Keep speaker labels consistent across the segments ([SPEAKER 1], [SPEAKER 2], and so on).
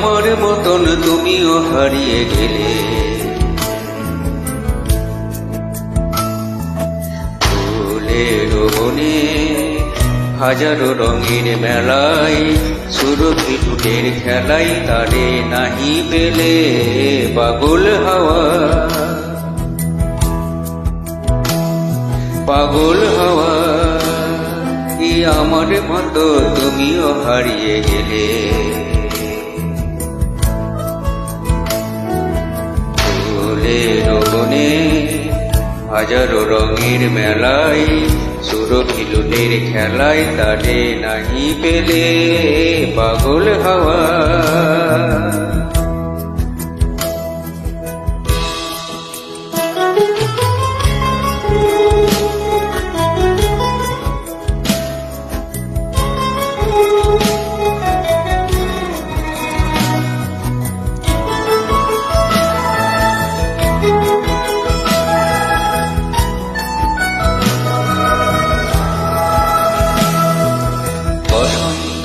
[SPEAKER 1] আমার মতন তুমিও হারিয়ে গেলে। ফুলের বনে হাজারো রঙের মেলায়, সুরভি টুটের খেলায় তারে নাহি পেলে পাগল হাওয়া। পাগল হাওয়া কি আমার মতো তুমিও হারিয়ে গেলে। ফুলের বনে হাজারো রঙের মেলায়, সুরভি লুটের খেলায় তারে নাহি পেলে পাগল হাওয়া।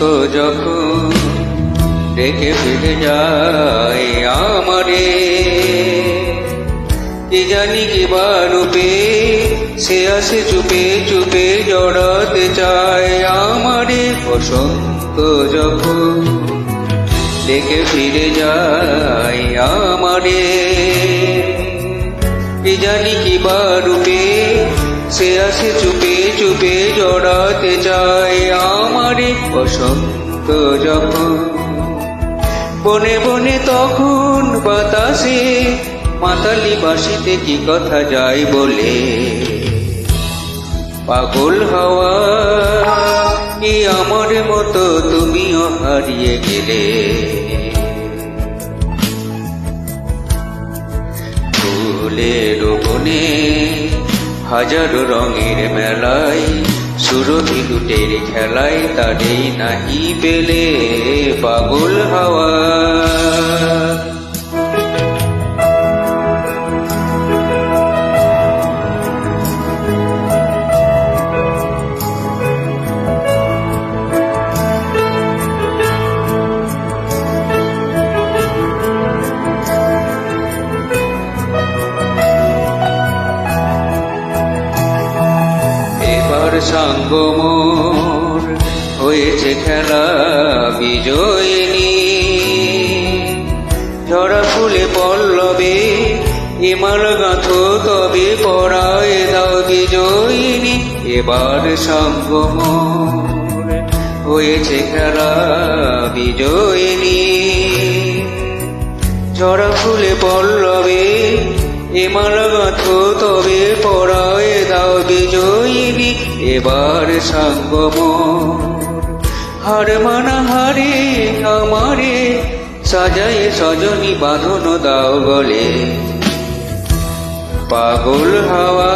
[SPEAKER 1] তো যখন দেখে ফিরে যায় আমারে, কি জানি কি বা রূপে সে আসে চুপে চুপে জড়াতে চায় আমারে। বসন্ত যখন দেখে ফিরে যায় আমারে, কি জানি কি বা রূপে সে আসে চুপে চুপে জড়াতে চায় আমারে। বসন্ত যখন বনে বনে তখন বাতাসে মাতালি বাঁশিতে কি কথা যায় বলে। পাগল হাওয়া কি আমার মতো তুমিও হারিয়ে গেলে। ফুলের বনে হাজারো রঙের মেলায়, সুরভি লুটের খেলায় তারে নাহি পেলে পাগল হাওয়া। সাঙ্গ মোর হয়েছে খেলা বিজয়িনী, ঝরা ফুলে পল্লবে এমার গাঁথ তবে পরায় দাও বিজয়িনী। এবার সাঙ্গ মোর হয়েছে খেলা বিজয়িনী, ঝরা ফুলে পল্লবে এমার গাঁথ তবে পরায় দাও বিজয়িনী। এবার সাঙ্গ মোর হার মানা হারে আমারে, সাজায় সজনী বাঁধন দাও গলে। পাগল হাওয়া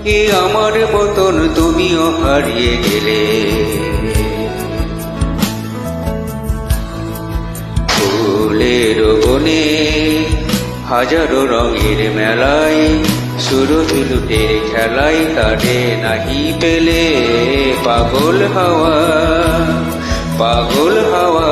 [SPEAKER 1] কি আমার মতন তুমিও হারিয়ে গেলে। ফুলের বনে হাজারো রঙের মেলায়, সুরভি লুটের খেলায় তারে নাহি পেলে পাগল হাওয়া। পাগল হাওয়া।